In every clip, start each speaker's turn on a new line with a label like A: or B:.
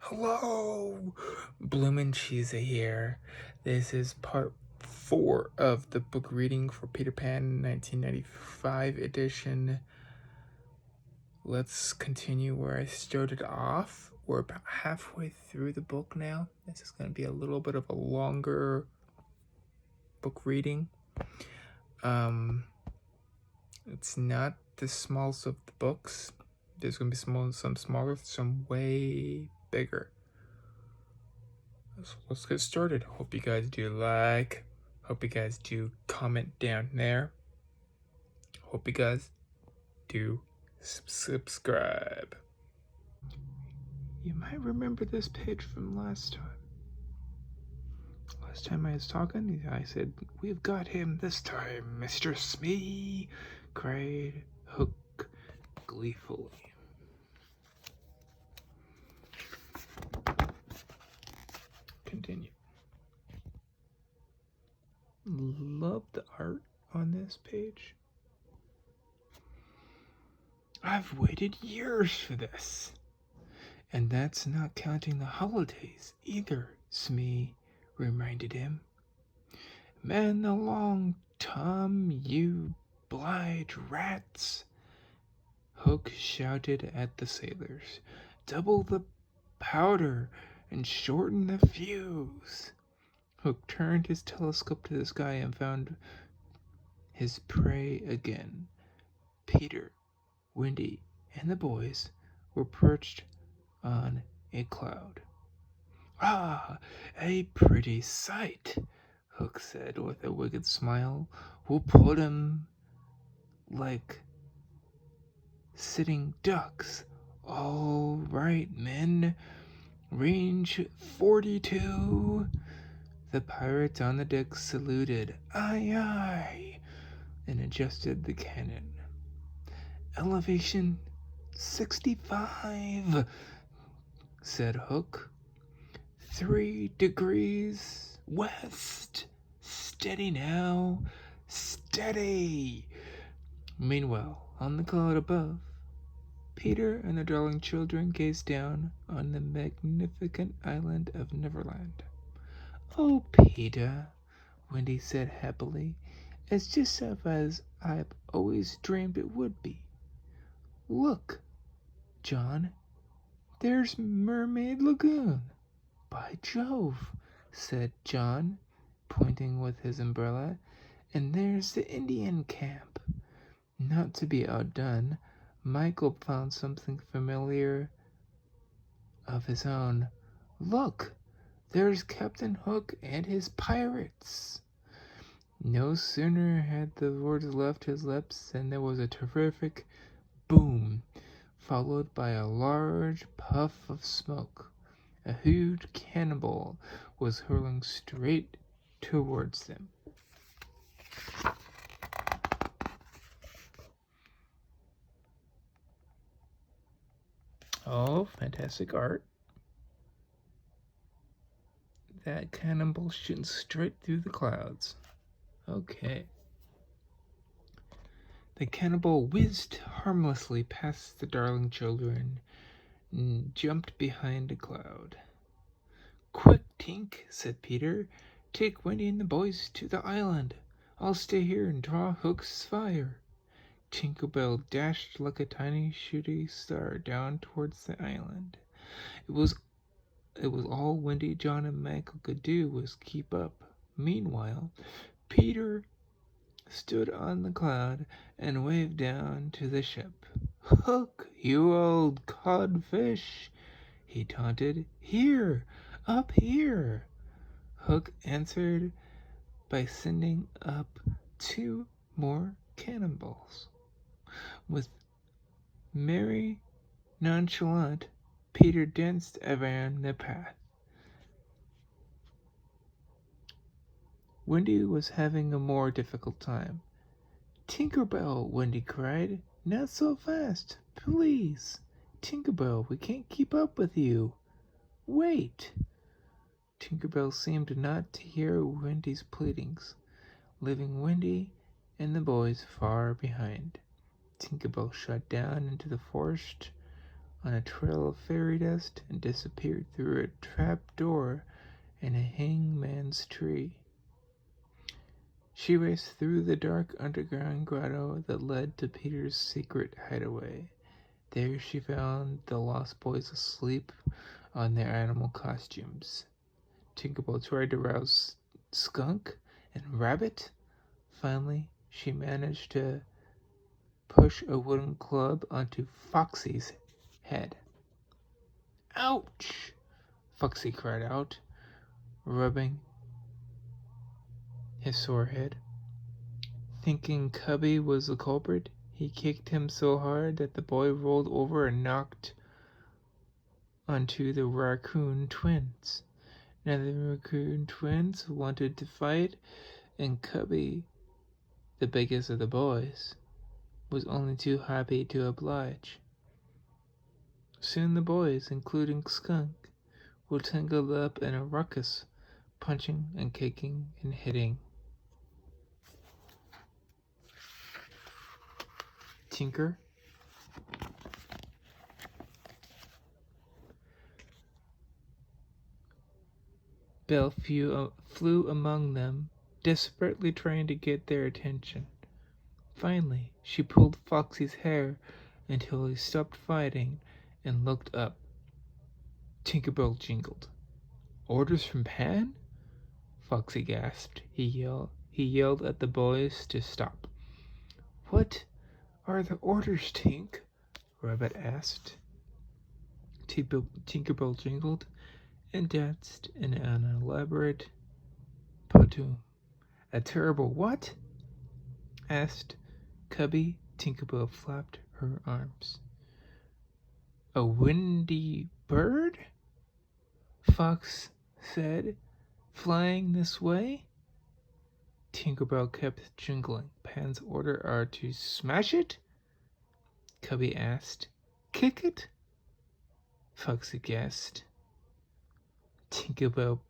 A: Hello, Bloomin' Cheesa here. This is part 4 of the book reading for Peter Pan 1995 edition. Let's continue where I started off. We're about halfway through the book now. This is going to be a little bit of a longer book reading. It's not the smallest of the books. There's going to be some smaller, some way bigger. So let's get started. Hope you guys do like. Hope you guys do comment down there. Hope you guys do subscribe. You might remember this page from last time. Last time I was talking, I said, "We've got him this time, Mr. Smee," cried Hook gleefully. Continue. Love the art on this page. I've waited years for this. And that's not counting the holidays either, Smee reminded him. Man along, Tom, you blind rats, Hook shouted at the sailors. Double the powder and shorten the fuse. Hook turned his telescope to the sky and found his prey again. Peter, Wendy, and the boys were perched on a cloud. Ah, a pretty sight, Hook said with a wicked smile. We'll put 'em like sitting ducks. All right, men. Range 42. The pirates on the deck saluted. Aye, aye, and adjusted the cannon. Elevation 65, said Hook. 3 degrees west. Steady now. Steady. Meanwhile, on the cloud above, Peter and the darling children gazed down on the magnificent island of Neverland. Oh, Peter, Wendy said happily, it's just as I've always dreamed it would be. Look, John, there's Mermaid Lagoon. By Jove, said John, pointing with his umbrella, and there's the Indian camp. Not to be outdone, Michael found something familiar of his own. Look, there's Captain Hook and his pirates. No sooner had the words left his lips than there was a terrific boom, followed by a large puff of smoke. A huge cannonball was hurling straight towards them. Oh, fantastic art. That cannonball shooting straight through the clouds. Okay. The cannonball whizzed harmlessly past the darling children and jumped behind a cloud. Quick, Tink, said Peter. Take Wendy and the boys to the island. I'll stay here and draw Hook's fire. Tinker Bell dashed like a tiny shooting star down towards the island. It was all Wendy, John, and Michael could do was keep up. Meanwhile, Peter stood on the cloud and waved down to the ship. Hook, you old codfish, he taunted. Here, up here. Hook answered by sending up 2 more cannonballs. With merry nonchalant, Peter danced around the path. Wendy was having a more difficult time. Tinker Bell, Wendy cried. Not so fast, please. Tinker Bell, we can't keep up with you. Wait. Tinker Bell seemed not to hear Wendy's pleadings, leaving Wendy and the boys far behind. Tinker Bell shot down into the forest on a trail of fairy dust and disappeared through a trap door in a hangman's tree. She raced through the dark underground grotto that led to Peter's secret hideaway. There she found the lost boys asleep on their animal costumes. Tinkerbell tried to rouse Skunk and Rabbit. Finally, she managed to push a wooden club onto Foxy's head. Ouch! Foxy cried out, rubbing his sore head. Thinking Cubby was the culprit, he kicked him so hard that the boy rolled over and knocked onto the raccoon twins. Now the raccoon twins wanted to fight, and Cubby, the biggest of the boys, was only too happy to oblige. Soon the boys, including Skunk, were tangled up in a ruckus, punching and kicking and hitting. Tinker Bell flew among them, desperately trying to get their attention. Finally, she pulled Foxy's hair until he stopped fighting and looked up. Tinkerbell jingled. Orders from Pan? Foxy gasped. He yelled at the boys to stop. What are the orders, Tink? Rabbit asked. Tinkerbell jingled and danced in an elaborate pantomime. A terrible what? Asked Cubby. Tinkerbell flapped her arms. A windy bird? Fox said, flying this way? Tinkerbell kept jingling. Pan's orders are to smash it? Cubby asked. Kick it? Foxy guessed. Tinkerbell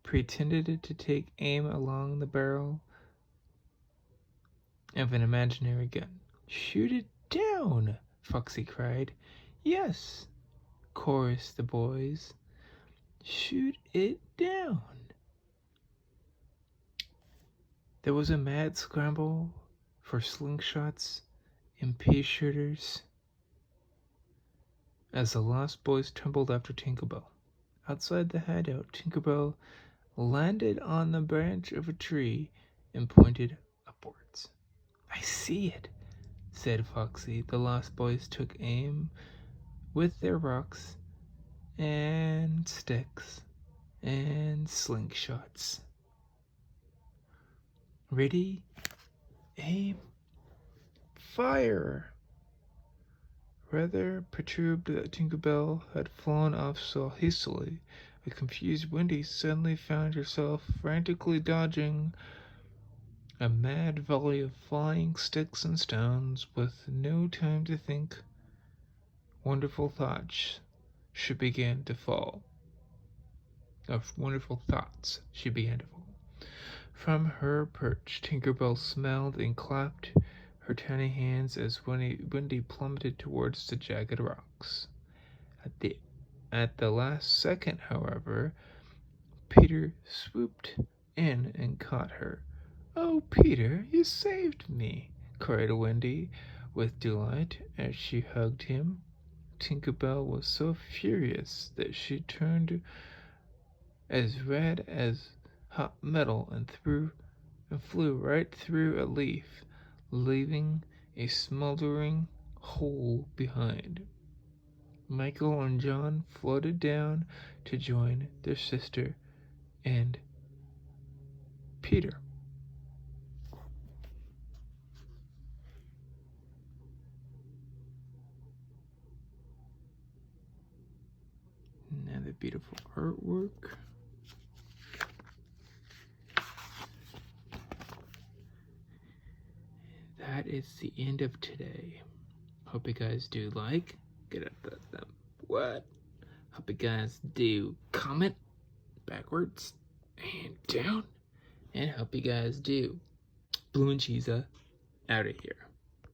A: pretended to take aim along the barrel of an imaginary gun. Shoot it down, Foxy cried. Yes, chorused the boys. Shoot it down. There was a mad scramble for slingshots and pea shooters as the lost boys tumbled after Tinkerbell. Outside the hideout, Tinkerbell landed on the branch of a tree and pointed upwards. I see it, said Foxy. The lost boys took aim with their rocks and sticks and slingshots. Ready, aim, fire! Rather perturbed that Tinkerbell had flown off so hastily, a confused Wendy suddenly found herself frantically dodging a mad volley of flying sticks and stones with no time to think. Wonderful thoughts she began to fall. From her perch, Tinkerbell smiled and clapped her tiny hands as Wendy plummeted towards the jagged rocks. At the last second, however, Peter swooped in and caught her. Oh, Peter, you saved me, cried Wendy with delight as she hugged him. Tinkerbell was so furious that she turned as red as hot metal and flew right through a leaf, leaving a smoldering hole behind. Michael and John floated down to join their sister and Peter. Another beautiful artwork. That is the end of today. Hope you guys do like. Get up the thumb. What? Hope you guys do comment backwards and down. And hope you guys do blue and cheese out of here.